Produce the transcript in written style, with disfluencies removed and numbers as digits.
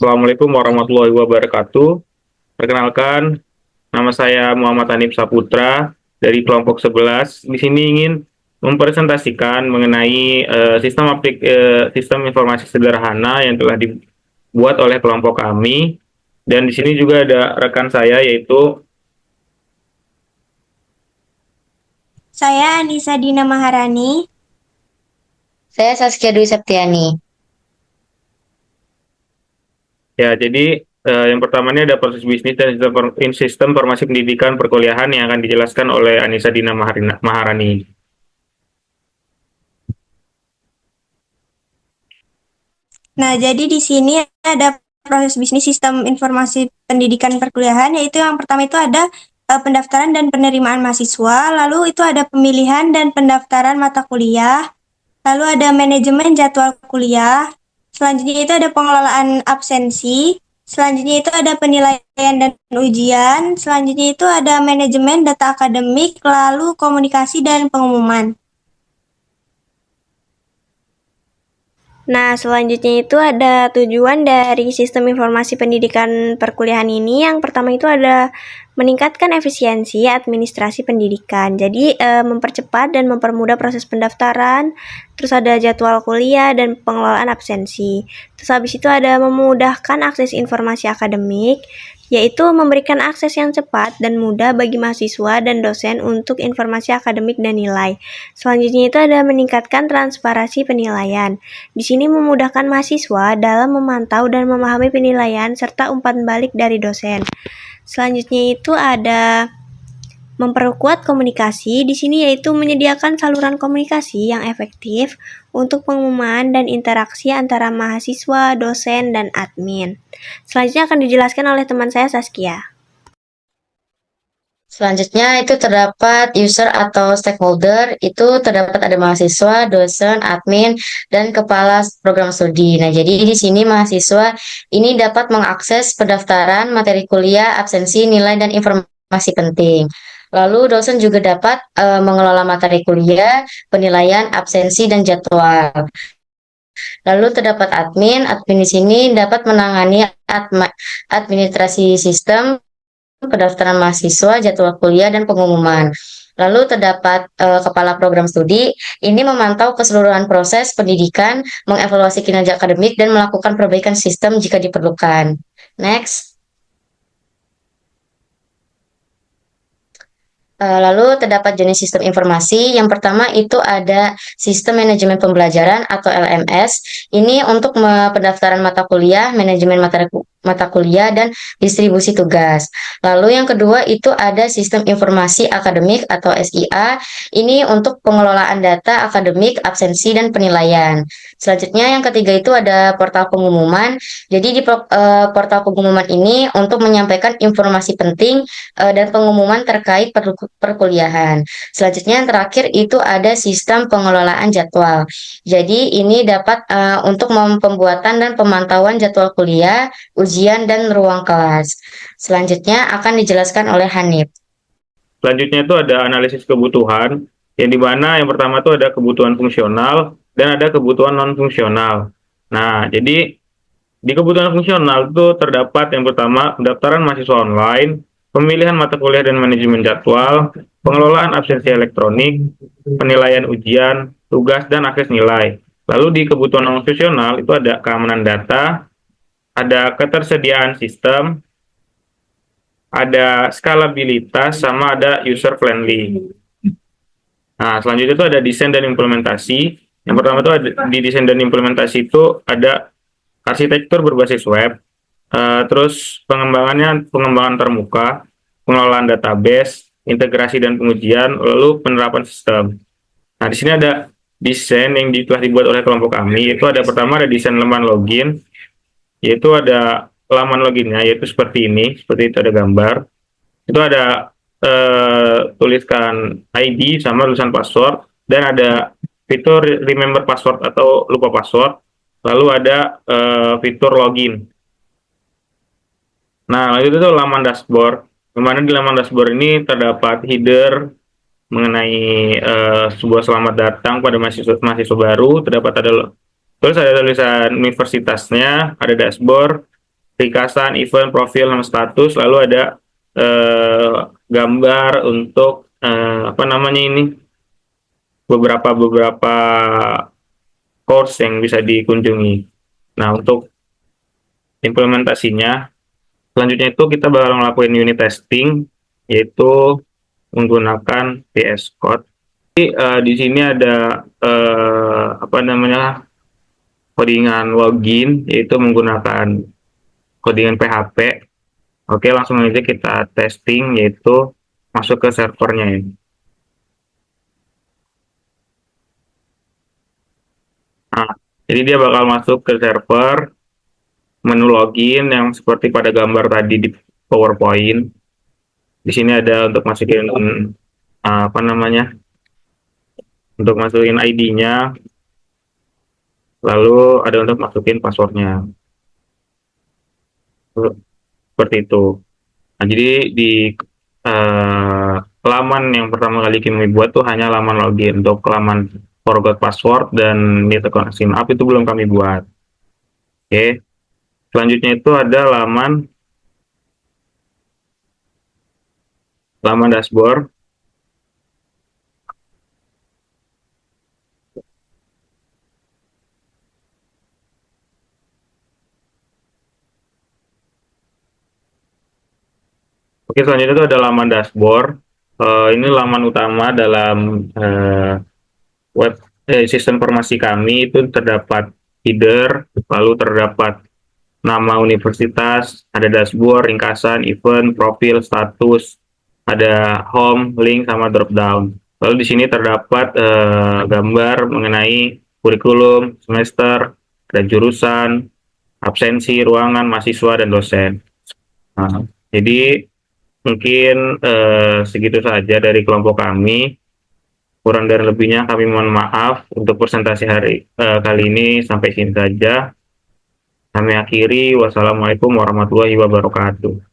Assalamualaikum warahmatullahi wabarakatuh. Perkenalkan, nama saya Muhammad Hanif Saputra dari kelompok 11. Di sini ingin mempresentasikan mengenai sistem informasi sederhana yang telah dibuat oleh kelompok kami. Dan di sini juga ada rekan saya yaitu Saya Anissa Dina Maharani. Saya Saskia Dwi Septiani. ya. Jadi yang pertama ini ada proses bisnis dan sistem informasi pendidikan perkuliahan yang akan dijelaskan oleh Anissa Dina Maharani. Nah, jadi di sini ada proses bisnis sistem informasi pendidikan perkuliahan, yaitu yang pertama itu ada pendaftaran dan penerimaan mahasiswa, lalu itu ada pemilihan dan pendaftaran mata kuliah, lalu ada manajemen jadwal kuliah, selanjutnya itu ada pengelolaan absensi, selanjutnya itu ada penilaian dan ujian, selanjutnya itu ada manajemen data akademik, lalu komunikasi dan pengumuman. Nah, selanjutnya itu ada tujuan dari sistem informasi pendidikan perkuliahan ini. Yang pertama itu ada meningkatkan efisiensi administrasi pendidikan. Jadi, mempercepat dan mempermudah proses pendaftaran, terus ada jadwal kuliah dan pengelolaan absensi. Terus habis itu ada memudahkan akses informasi akademik, yaitu memberikan akses yang cepat dan mudah bagi mahasiswa dan dosen untuk informasi akademik dan nilai. Selanjutnya itu ada meningkatkan transparansi penilaian. Di sini memudahkan mahasiswa dalam memantau dan memahami penilaian serta umpan balik dari dosen. Selanjutnya itu ada memperkuat komunikasi. Di sini yaitu menyediakan saluran komunikasi yang efektif untuk pengumuman dan interaksi antara mahasiswa, dosen, dan admin. Selanjutnya akan dijelaskan oleh teman saya Saskia. Selanjutnya itu terdapat user atau stakeholder, itu terdapat ada mahasiswa, dosen, admin, dan kepala program studi. Nah, jadi di sini mahasiswa ini dapat mengakses pendaftaran, materi kuliah, absensi, nilai, dan informasi penting. Lalu dosen juga dapat mengelola materi kuliah, penilaian, absensi, dan jadwal. Lalu terdapat admin, admin di sini dapat menangani administrasi sistem, pendaftaran mahasiswa, jadwal kuliah, dan pengumuman. Lalu terdapat kepala program studi, ini memantau keseluruhan proses pendidikan, mengevaluasi kinerja akademik, dan melakukan perbaikan sistem jika diperlukan. Next. Lalu terdapat jenis sistem informasi. Yang pertama itu ada sistem manajemen pembelajaran atau LMS. Ini untuk pendaftaran mata kuliah, manajemen mata kuliah, dan distribusi tugas. Lalu yang kedua itu ada sistem informasi akademik atau SIA. Ini untuk pengelolaan data akademik, absensi, dan penilaian. Selanjutnya yang ketiga itu ada portal pengumuman. Jadi di portal pengumuman ini untuk menyampaikan informasi penting dan pengumuman terkait perkuliahan. Selanjutnya yang terakhir itu ada sistem pengelolaan jadwal. Jadi ini dapat untuk pembuatan dan pemantauan jadwal kuliah, ujian, dan ruang kelas. Selanjutnya akan dijelaskan oleh Hanif. Selanjutnya itu ada analisis kebutuhan, yang dimana yang pertama itu ada kebutuhan fungsional dan ada kebutuhan non-fungsional. Nah, jadi di kebutuhan fungsional itu terdapat yang pertama pendaftaran mahasiswa online, pemilihan mata kuliah dan manajemen jadwal, pengelolaan absensi elektronik, penilaian ujian, tugas, dan akses nilai. Lalu di kebutuhan non-fungsional itu ada keamanan data, ada ketersediaan sistem, ada skalabilitas, sama ada user friendly. Nah, selanjutnya itu ada desain dan implementasi. Yang pertama itu ada, di desain dan implementasi itu ada arsitektur berbasis web, terus pengembangan termuka, pengelolaan database, integrasi dan pengujian, lalu penerapan sistem. Nah, di sini ada desain yang telah dibuat oleh kelompok kami. Itu ada pertama ada desain laman login, yaitu ada laman loginnya, yaitu seperti ini, seperti itu ada gambar. Itu ada tuliskan ID sama tulisan password, dan ada fitur remember password atau lupa password, lalu ada fitur login. Nah, lalu itu laman dashboard, di mana di laman dashboard ini terdapat header mengenai sebuah selamat datang pada mahasiswa baru, terdapat ada tulisan universitasnya, ada dashboard, ringkasan, event, profil, nama status, lalu ada gambar untuk apa namanya ini, beberapa course yang bisa dikunjungi. Nah, untuk implementasinya, selanjutnya itu kita bakal ngelakuin unit testing, yaitu menggunakan VS Code. Jadi, di sini ada apa namanya, codingan login, yaitu menggunakan codingan PHP. Oke, langsung aja kita testing, yaitu masuk ke servernya ya. Nah, jadi dia bakal masuk ke server, menu login yang seperti pada gambar tadi di PowerPoint. Di sini ada untuk masukin apa namanya, untuk masukin ID-nya, lalu ada untuk masukin passwordnya. Seperti itu. Nah, jadi di laman yang pertama kali kami buat tuh hanya laman login. Untuk laman forgot password dan need account sign up itu belum kami buat. Oke. Selanjutnya itu ada laman dashboard. Oke, selanjutnya itu ada laman dashboard. Ini laman utama dalam web sistem informasi kami. Itu terdapat header, lalu terdapat nama universitas, ada dashboard, ringkasan, event, profil, status, ada home, link, sama drop down. Lalu di sini terdapat gambar mengenai kurikulum, semester, dan jurusan, absensi, ruangan, mahasiswa, dan dosen. Nah, jadi mungkin segitu saja dari kelompok kami. Kurang dan lebihnya kami mohon maaf. Untuk presentasi kali ini sampai sini saja. Kami akhiri. Wassalamualaikum warahmatullahi wabarakatuh.